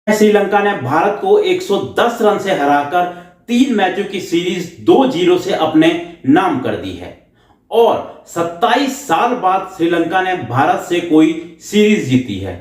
श्रीलंका ने भारत को 110 रन से हराकर 3 मैचों की सीरीज 2-0 से अपने नाम कर दी है और 27 साल बाद श्रीलंका ने भारत से कोई सीरीज जीती है।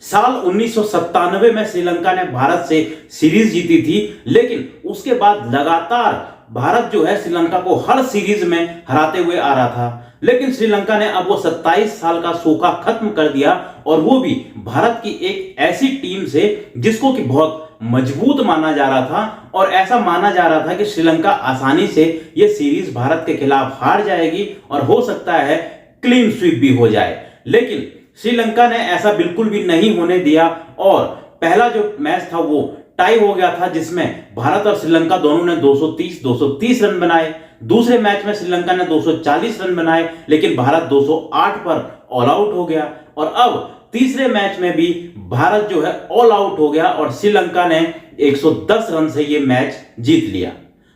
साल 1997 में श्रीलंका ने भारत से सीरीज जीती थी, लेकिन उसके बाद लगातार भारत जो है श्रीलंका को हर सीरीज में हराते हुए आ रहा था। लेकिन श्रीलंका ने अब वो 27 साल का सोका खत्म कर दिया और वो भी भारत की एक ऐसी टीम से जिसको कि बहुत मजबूत माना जा रहा था और ऐसा माना जा रहा था कि श्रीलंका आसानी से ये सीरीज भारत के खिलाफ हार जाएगी और हो सकता है क्लीन स्वीप भी हो जाए। लेकिन श्रीलंका ने ऐसा बिल्कुल भी नहीं होने दिया और पहला जो मैच था वो टाई हो गया था, जिसमें भारत और श्रीलंका दोनों ने 230 रन बनाए। दूसरे मैच में श्रीलंका ने 240 रन बनाए, लेकिन भारत 208 पर ऑल आउट हो गया और अब तीसरे मैच में भी भारत जो है ऑल आउट हो गया और श्रीलंका ने 110 रन से ये मैच जीत लिया।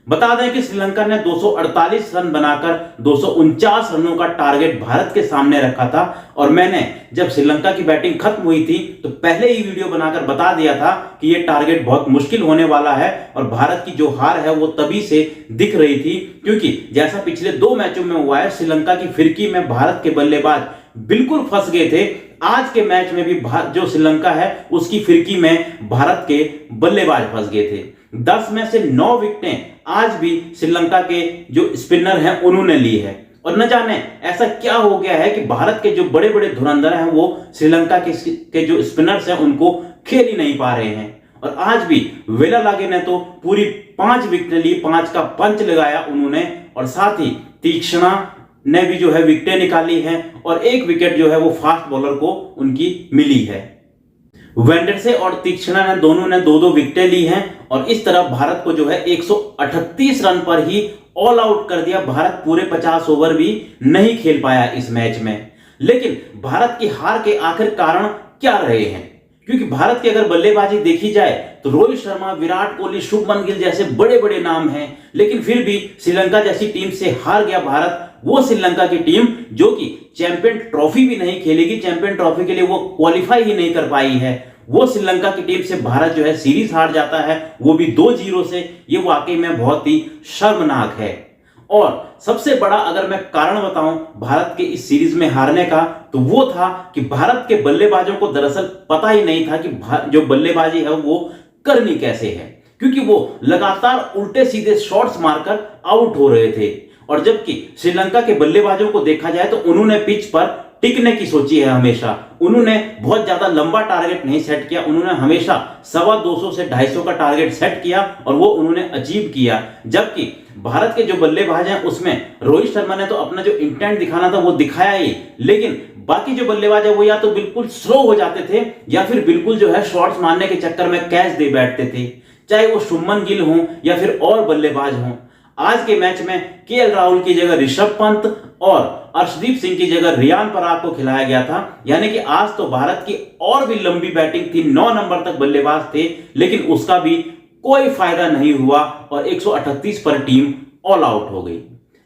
बता दें कि श्रीलंका ने 248 रन बनाकर 249 रनों का टारगेट भारत के सामने रखा था और मैंने जब श्रीलंका की बैटिंग खत्म हुई थी तो पहले ही वीडियो बनाकर बता दिया था कि यह टारगेट बहुत मुश्किल होने वाला है और भारत की जो हार है वो तभी से दिख रही थी, क्योंकि जैसा पिछले 2 मैचों में हुआ है श्रीलंका की फिरकी में भारत के बल्लेबाज बिल्कुल फंस गए थे। आज के मैच में भी जो श्रीलंका है उसकी फिरकी में भारत के बल्लेबाज फंस गए थे। 10 में से 9 विकेटें आज भी श्रीलंका के जो स्पिनर हैं उन्होंने ली है और न जाने ऐसा क्या हो गया है कि भारत के जो बड़े बड़े धुरंधर हैं वो श्रीलंका के जो स्पिनर्स हैं उनको खेल ही नहीं पा रहे हैं। और आज भी वेलालागे ने तो पूरी 5 विकेटें ली, 5 का पंच लगाया उन्होंने और साथ ही तीक्ष्णा ने भी जो है विकेटें निकाली हैं और 1 विकेट जो है वो फास्ट बॉलर को उनकी मिली है। वेंडरसे और तीक्ष्णा ने दोनों ने 2-2 विकेटें ली हैं और इस तरह भारत को जो है 138 रन पर ही ऑल आउट कर दिया। भारत पूरे 50 ओवर भी नहीं खेल पाया इस मैच में। लेकिन भारत की हार के आखिर कारण क्या रहे हैं, क्योंकि भारत की अगर बल्लेबाजी देखी जाए तो रोहित शर्मा, विराट कोहली, शुभमन गिल जैसे बड़े बड़े नाम हैं, लेकिन फिर भी श्रीलंका जैसी टीम से हार गया भारत। वो श्रीलंका की टीम जो कि चैंपियन ट्रॉफी भी नहीं खेलेगी, चैंपियन ट्रॉफी के लिए वो क्वालिफाई ही नहीं कर पाई है, वो श्रीलंका की टीम से भारत जो है सीरीज हार जाता है, वो भी 2-0 से। ये वाकई में बहुत ही शर्मनाक है। और सबसे बड़ा अगर मैं कारण बताऊं भारत के इस सीरीज में हारने का, तो वो था कि भारत के बल्लेबाजों को दरअसल पता ही नहीं था कि जो बल्लेबाजी है वो करनी कैसे है, क्योंकि वो लगातार उल्टे सीधे शॉट्स मारकर आउट हो रहे थे। और जबकि श्रीलंका के बल्लेबाजों को देखा जाए तो उन्होंने पिच पर टिकने की सोची है हमेशा। उन्होंने बहुत ज्यादा लंबा टारगेट नहीं सेट किया, उन्होंने हमेशा 250 से 250 का टारगेट सेट किया और वो उन्होंने अचीव किया। जबकि भारत के जो बल्लेबाज हैं उसमें रोहित शर्मा ने तो अपना जो इंटेंट दिखाना था वो दिखाया ही, लेकिन बाकी जो बल्लेबाज है वो या तो बिल्कुल स्लो हो जाते थे या फिर बिल्कुल जो है शॉट्स मारने के चक्कर में कैच दे बैठते थे, चाहे वो शुभमन गिल हो या फिर और बल्लेबाज हों। आज के मैच में केएल राहुल की जगह ऋषभ पंत और अर्शदीप सिंह की जगह रियान पराग को खिलाया गया था, यानी कि आज तो भारत की और भी लंबी बैटिंग थी, 9 नंबर तक बल्लेबाज थे, लेकिन उसका भी कोई फायदा नहीं हुआ और 138 पर टीम ऑल आउट हो गई।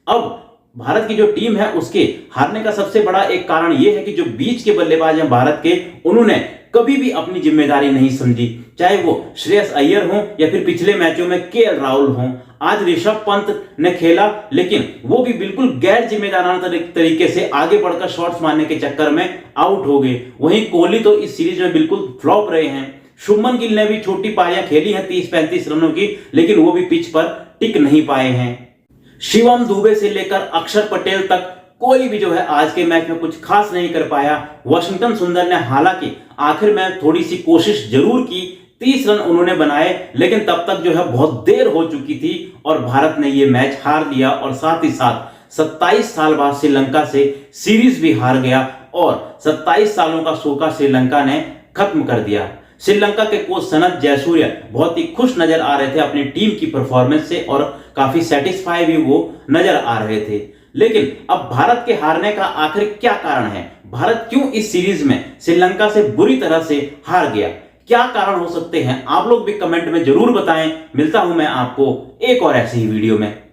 अब भारत की जो टीम है उसके हारने का सबसे बड़ा एक कारण यह है कि जो बीच के बल्लेबाज हैं भारत के, उन्होंने कभी भी अपनी जिम्मेदारी नहीं समझी, चाहे वो श्रेयस अय्यर हो या फिर पिछले मैचों में केएल राहुल हो। आज ऋषभ पंत ने खेला, लेकिन वो भी बिल्कुल गैर जिम्मेदाराना तरीके से आगे बढ़कर शॉट्स मारने के चक्कर में आउट हो गए। वहीं कोहली तो इस सीरीज में बिल्कुल फ्लॉप रहे हैं। शुभमन गिल ने भी छोटी पारियां खेली हैं 30-35 रनों की, लेकिन वो भी पिच पर टिक नहीं पाए हैं। शिवम दुबे से लेकर अक्षर पटेल तक कोई भी जो है आज के मैच में कुछ खास नहीं कर पाया। वाशिंगटन सुंदर ने हालांकि आखिर में थोड़ी सी कोशिश जरूर की, 30 रन उन्होंने बनाए, लेकिन तब तक जो है बहुत देर हो चुकी थी और भारत ने ये मैच हार लिया और साथ ही साथ 27 साल बाद श्रीलंका से सीरीज भी हार गया और 27 सालों का सोका श्रीलंका ने खत्म कर दिया। श्रीलंका के कोच सनत जयसूर्या बहुत ही खुश नजर आ रहे थे अपनी टीम की परफॉर्मेंस से और काफी सेटिस्फाई भी वो नजर आ रहे थे। लेकिन अब भारत के हारने का आखिर क्या कारण है, भारत क्यों इस सीरीज में श्रीलंका से बुरी तरह से हार गया, क्या कारण हो सकते हैं, आप लोग भी कमेंट में जरूर बताएं। मिलता हूं मैं आपको एक और ऐसी ही वीडियो में।